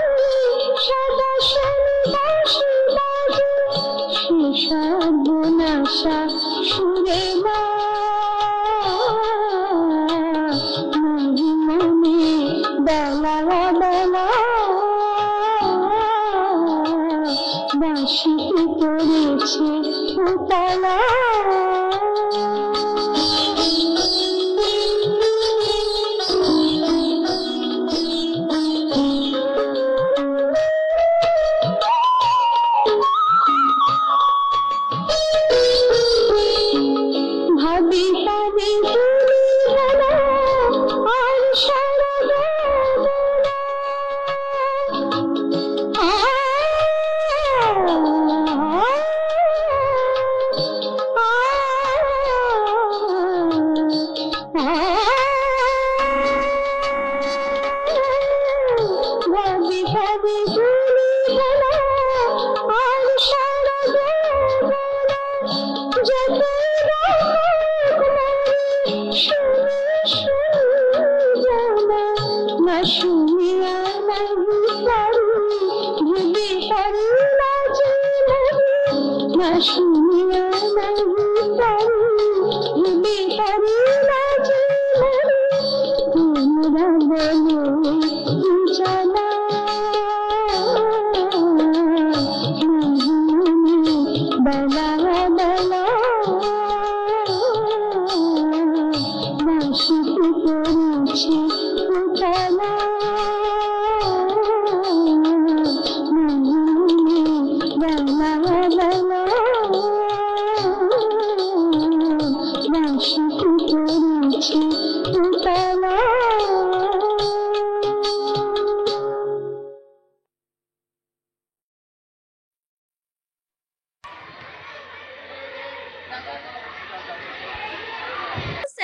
সদা শুনি বাঁশি বাজে সে সর্বনাশা সুরে না নাহি মনে বেলা বেলা বাঁশিতে পড়েছে উতলা ভাবি ভাবি তুমি বলো আর সারা ভাবি ভাবি তুমি বলো আর সারা যত না শুনিয়া নাহি পারি ভুলি পারি না শুনিয়া নাহি পারি ভুলি পারি তোমরা বলো জানা বেলা বেলা বাঁশিতে পড়েছে উতলা বেলা বেলা বাঁশিতে পড়েছে উতলা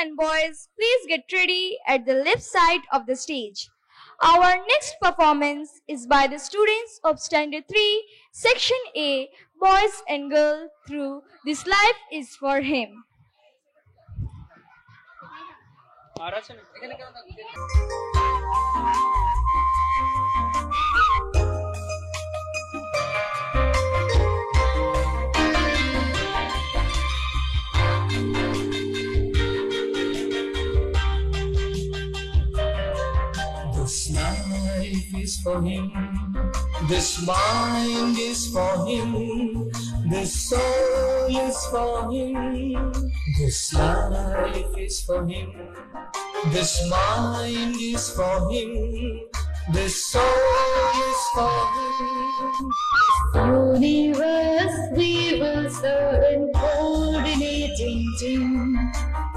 And boys, please get ready at the left side of the stage. Our next performance is by the students of Standard 3, Section A, Boys and Girls through This Life is for Him. This life is for him, this mind is for him, this soul is for him. This life is for him, this mind is for him, this soul is for him. Universe we will serve and coordinating team.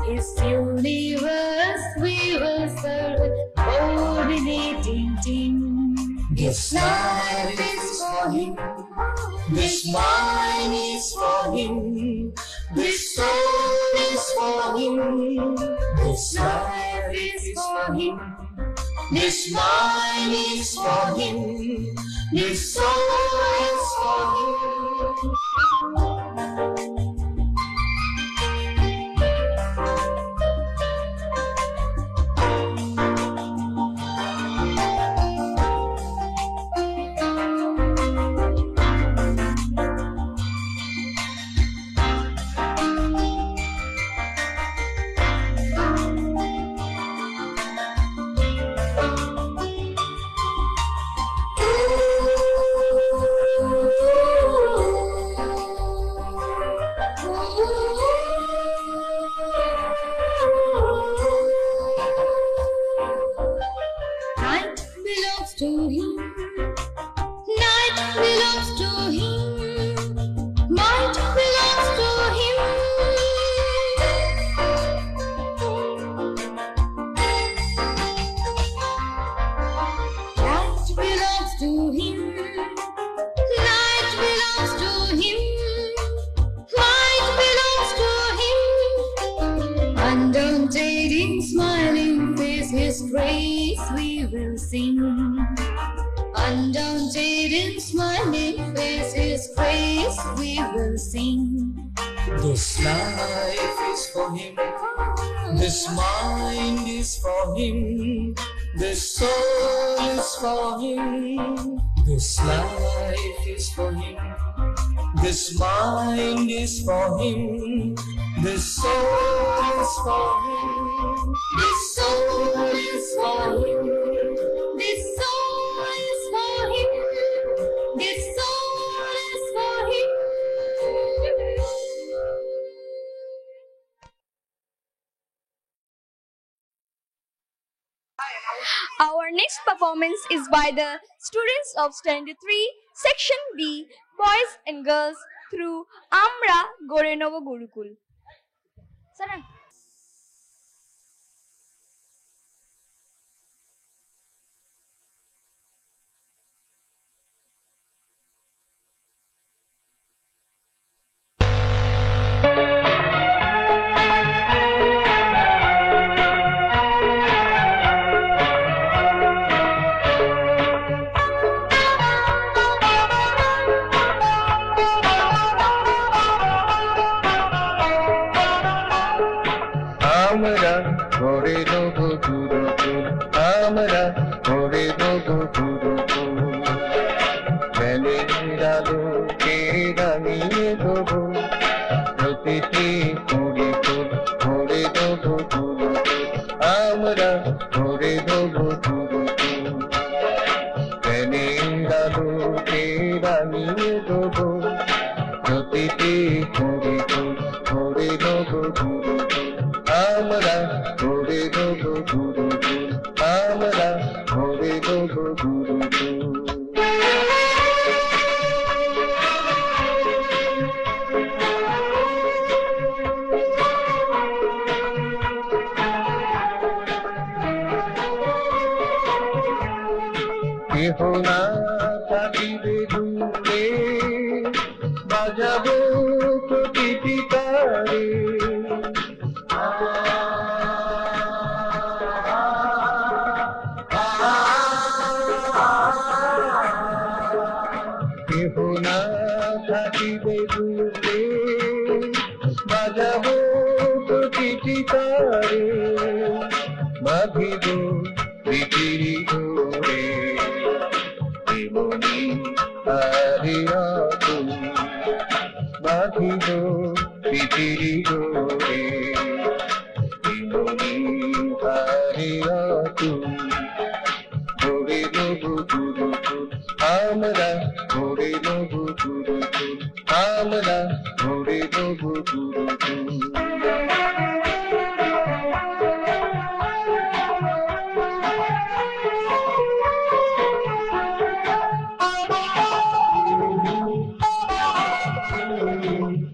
His universe we will serve and coordinating team. This life is for him, this mind is for him, this soul is for him. This life is for him, this mind is for him, this soul is for him. Night belongs to him. Light belongs to him. Undaunted, smiling face, his praise we will sing. Undaunted, smiling face, his praise we will sing. This life is for him. This mind is for him. This soul is for him. This life is for him. This mind is for him. This soul is for him. This soul is for him. This soul is for him. This soul is for him. Our next performance is by the students of Standard 3, Section B, Boys and Girls through Amra Gorenovo Gurukul. Sarang. আমরা করে দেব গুরুকুল, আমরা করে দেব গুরুকুল, জ্ঞানের আলোকে রাঙিয়ে দেব প্রতিটি কুড়িকুল, করে দেব গুরুকুল, আমরা করে দেব গুরুকুল, জ্ঞানের আলোকে রাঙিয়ে দেব প্রতিটি কুড়িকুল, করে দেব গুরুকুল, আমরা করে দেব গুরুকুল, আমরা করে দেব গুরুকুল। কেহ না থাকিবে দূরে, বাজাবো প্রতিটি তারে, কেহ না থাকিবে দূরে, বাজাবো প্রতিটি তারে, বাঁধিব পৃথিবী ধরে এমনি হারিয়া তুমি, বাঁধিব পৃথিবী ধরে এমনি হারিয়া তুমি, ধরে নেব গুরুকুল, আমরা ধরে নেব গুরুকুল, আমরা ধরে নেব গুরুকুল।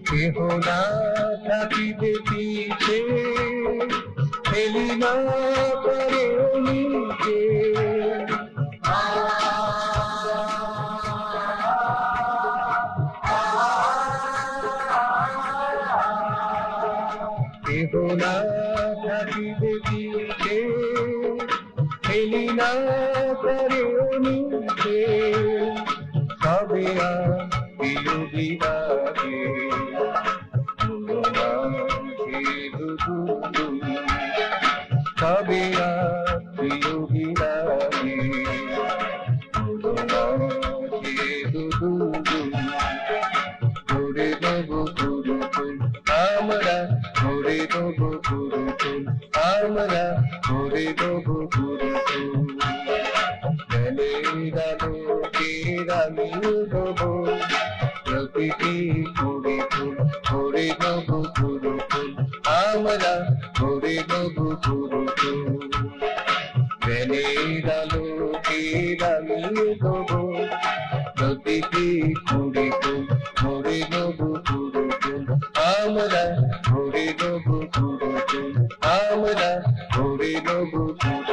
কেহ না থাকিবে পিছে, ফেলি না পারে নিজে, কেহ না থাকিবে পিছে, ফেলি না পারে নিজে, সবে প্রিয় বিরাগে সবে প্রিয় বিরাগে ধরে দেব গুরুকুল, আমরা ধরে দেব গুরুকুল, আমরা ধরে দেব গুরুকুল, জ্ঞানের আলোকে রাঙিয়ে দেব প্রতিটি কুড়িকুল, ধরে দেব গুরুকুল, আমরা ধরে দেব গুরুকুল, জ্ঞানের আলোকে রাঙিয়ে দেব প্রতিটি কুড়িকুল, ধরে দেব গুরুকুল, আমরা ধরে দেব গুরুকুল, আমরা ধরে Dev Gurukul.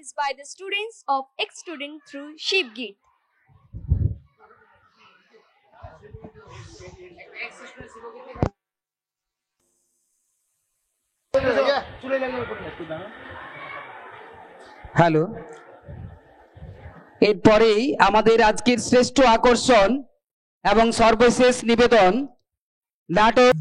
is by the students of ex-student through Shivgit. Hello, এরপরেই আমাদের আজকের শ্রেষ্ঠ আকর্ষণ এবং সর্বশেষ নিবেদন নাটক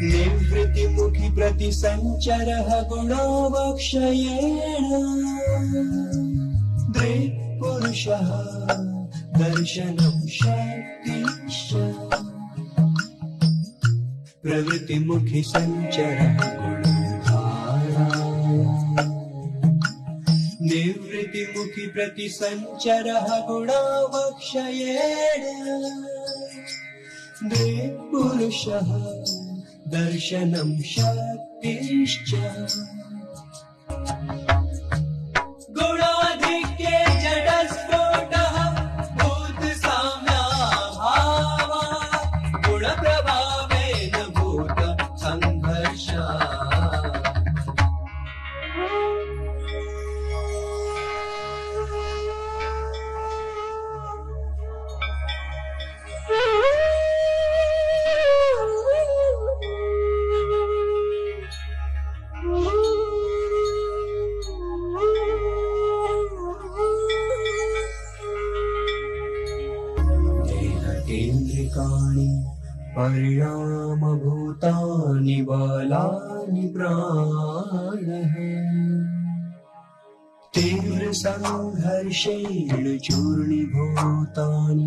निवृत्तिमुखी प्रतिसञ्चरः गुणोऽवक्षयेण दृक्पुरुषः दर्शनं शक्तिश्च प्रवृत्तिमुखी सञ्चरः गुणधारा निवृत्तिमुखी प्रतिसञ्चरः गुणोऽवक्षयेण दृक्पुरुषः दर्शनं शक्तिश्च गुणाधिक्ये जडस्फोटः भूतसाम्याभावात् गुणप्रभावेन भूत संघर्षात् देहेन्द्रियाणि परिणामभूतानि बलानि प्राणः तीव्रसंघर्षेण चूर्णीभूतानि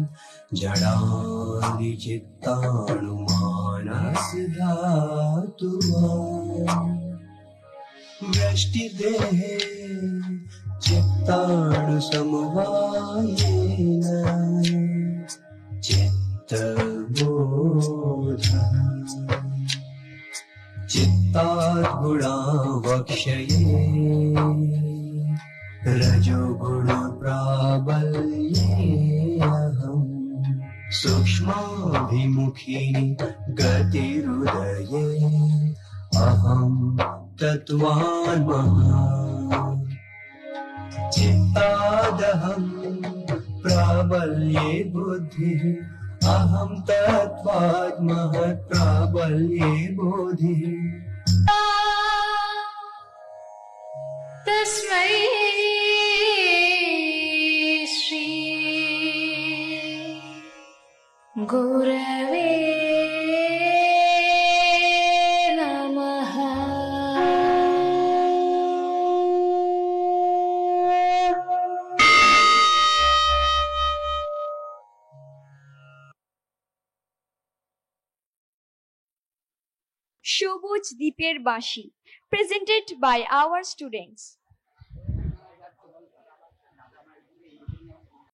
जडानि चित्तानुमानसधातुः वृष्टिदेहे चित्तानुसमवायेन चित्तबोधः चित्तात् गुणावक्षये रजोगुणप्राबल्येऽहम् सूक्ष्माभिमुखिनि गतिरुदये अहं तत्त्वान् महान् चित्तादहं प्राबल्ये बुद्धिः अहं तत्त्वात् महत् प्राबल्ये बोधिः तस्मै श्री गुरवे Shobuj Deeper Bashi, presented by our students.